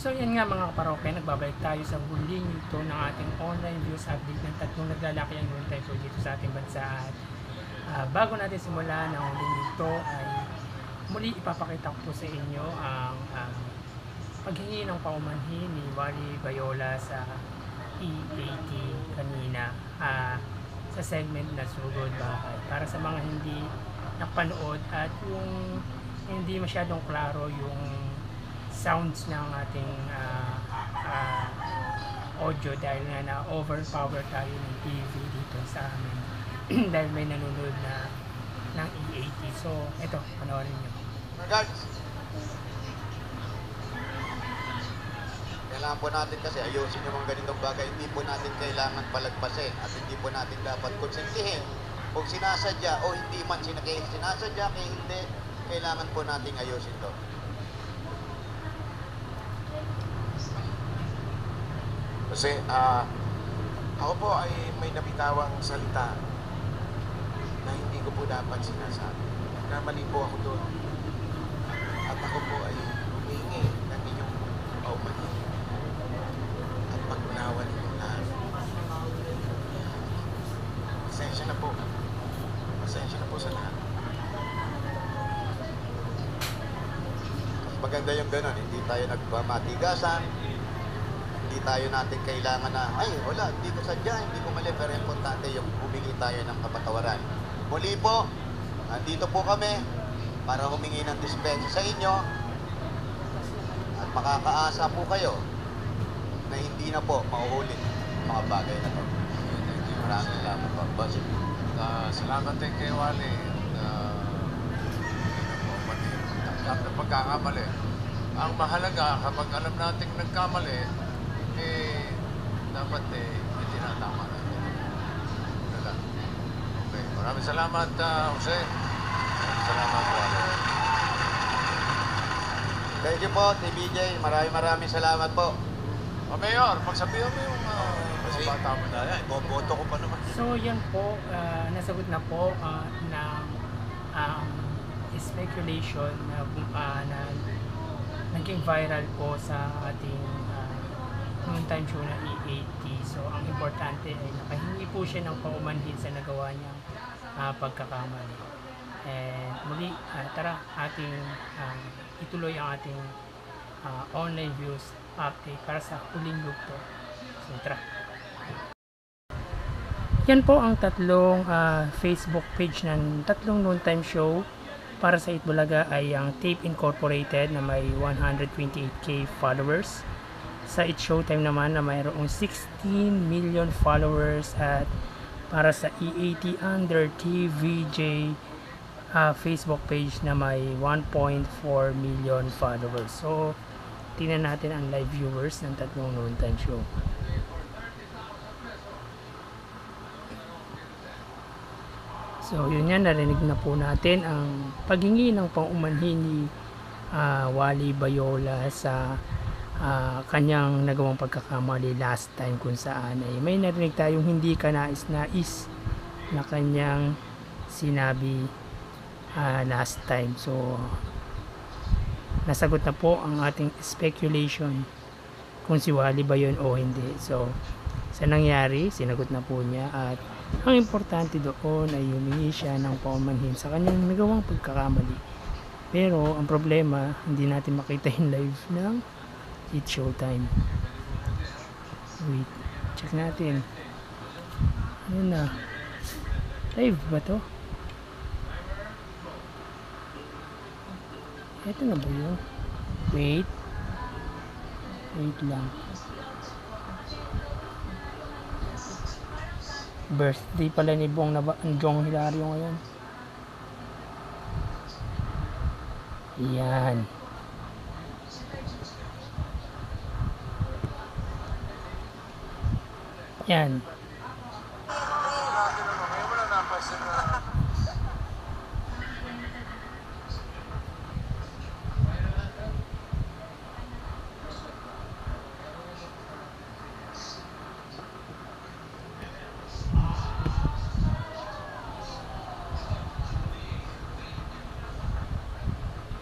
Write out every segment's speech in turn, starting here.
So yan nga mga kaparokya, nagbabalik tayo sa huling ito ng ating online news update ng tatlong naglalaki ang noon time show dito sa ating bansa. At bago natin simulan ang huling ito ay muli ipapakita ko po sa inyo ang paghingi ng paumanhin ni Wally Bayola sa E80 kanina sa segment na Sugod Bahay. Para sa mga hindi napanood at yung hindi masyadong klaro yung sounds ng ating audio dahil nga na overpower tayo ng TV dito sa amin dahil may nanonood na ng E80. So ito, panoorin nyo. Kailangan po natin kasi ayusin yung mga ganitong bagay. Hindi po natin kailangan palagpasin at hindi po natin dapat konsentihin kung sinasadya o hindi man sinasadya kaya hindi, kailangan po natin ayusin to. Kasi ako po ay may nabitawang salita na hindi ko po dapat sinasabi. Nagkamali po ako doon. At ako po ay humingi ng inyong paumanhin at pag-unawan ninyong lahat. Pasensya na po. Pasensya na po sa lahat. Mas maganda yung gano'n, hindi tayo nagmamatigasan, hindi tayo natin kailangan na, ay wala, hindi ko sadya, hindi ko mali, pero importante yung humingi tayo ng kapatawaran. Muli po, nandito po kami para humingi ng dispensa sa inyo at makakaasa po kayo na hindi na po mauulit mga bagay na to. Maraming salamat po. Boss. Salamat din kay Wally. At pagkakamali. Ang mahalaga, kapag alam natin nagkamali, dapat itinatama natin. Okay. Maraming salamat, Jose. Maraming salamat, Wally. Thank you po, TBJ. Maraming salamat po. Mayor, pagsabihan mo yung bata mo na yan. Iboboto ko pa naman. So yan po, nasagot na po ng speculation na naging viral po sa ating noon time show na E80. So ang importante ay nakahingi po siya ng paumanhin sa nagawa niyang pagkakamali. And muli, tara ating ituloy ang ating online views update para sa huling loop to. So tara. Yan po ang tatlong Facebook page ng tatlong noon time show para sa Itbulaga ay ang Tape Incorporated na may 128k followers. Sa It's Showtime naman na mayroong 16 million followers at para sa E80 Under TVJ Facebook page na may 1.4 million followers. So, tingnan natin ang live viewers ng tatlong noon time show. So, yun yan, narinig na po natin ang paghingi ng paumanhin ni Wally Bayola sa kanyang nagawang pagkakamali last time kung saan ay may narinig tayong hindi kanais-nais na kanyang sinabi last time. So, nasagot na po ang ating speculation kung si Wally ba yun o hindi. So, sa nangyari, sinagot na po niya at ang importante doon ay humingi siya ng paumanhin sa kanyang nagawang pagkakamali. Pero ang problema, hindi natin makita yung live ng It's Showtime. Wait, check natin. Ano na? Live ba to? Ito na ba yun? Wait lang. Birthday pala ni Jong Hilario ngayon. Yan. Yan.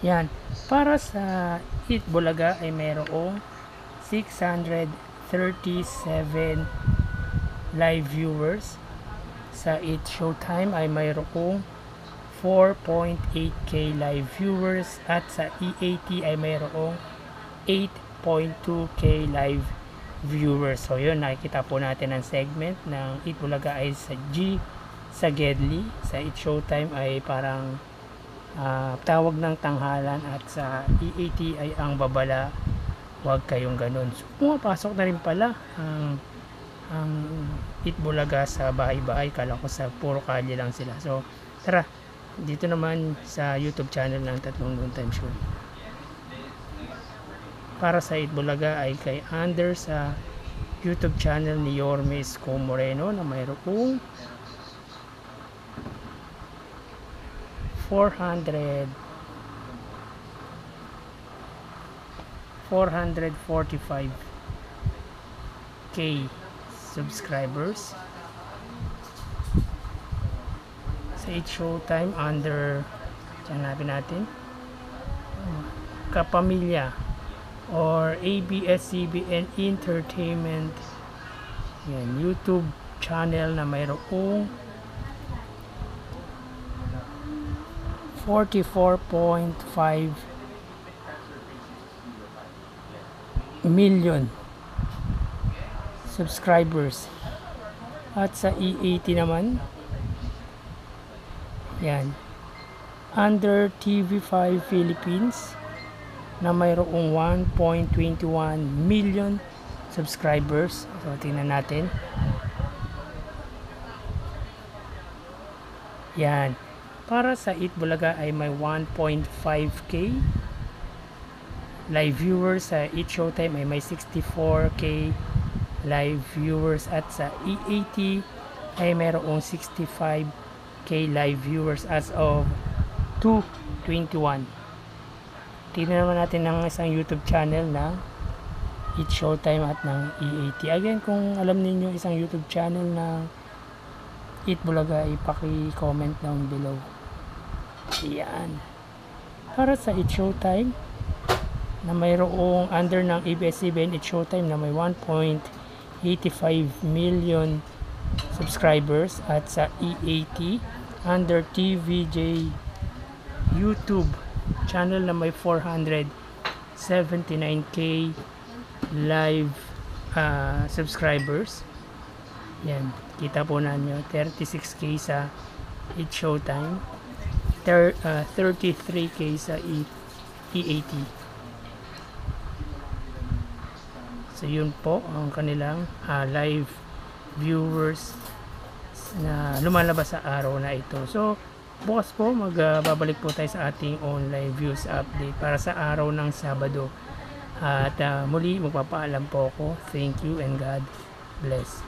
Yan. Para sa Itbulaga ay mayroong 637 live viewers. Sa It Showtime ay mayroong 4.8k live viewers at sa EAT ay mayroong 8.2k live viewers. So yun, nakikita po natin ang segment ng It Bulaga ay sa sa Gedli. Sa It Showtime ay parang tawag ng tanghalan at sa EAT ay ang babala, huwag kayong ganun. So pumapasok na rin pala ang It Bulaga sa bahay-bahay. Kala ko sa puro kalye lang sila. So tara, dito naman sa YouTube channel ng Tatlong Noontime Show. Para sa It Bulaga ay kay under sa YouTube channel ni Yorme Isko Moreno na mayroong 445k subscribers. Sa It Showtime under, hanapin natin, Kapamilya or ABS-CBN Entertainment. Yan, YouTube channel na mayroong 44.5 million subscribers. At sa EAT naman, yan, under TV5 Philippines na mayroong 1.21 million subscribers. So tingnan natin. Yan. Para sa It Bulaga ay may 1.5k live viewers. Sa It Showtime ay may 64k live viewers at sa EAT ay mayroong 65k live viewers as of 2/21. Tingnan naman natin ng isang YouTube channel na It Showtime at ng EAT. Again, kung alam niyo isang YouTube channel na It Bulaga, ipaki-comment down below. Yan. Para sa It Showtime na mayroong under ng ABS-CBN It Showtime na may 1.85 million subscribers at sa EAT under TVJ YouTube channel na may 479k live subscribers. Yan, kita po nanyo 36k sa It Showtime, 33k sa EAT. So yun po ang kanilang live viewers na lumalabas sa araw na ito. So bukas po magbabalik po tayo sa ating online views update para sa araw ng Sabado. At muli magpapaalam po ako. Thank you and God bless.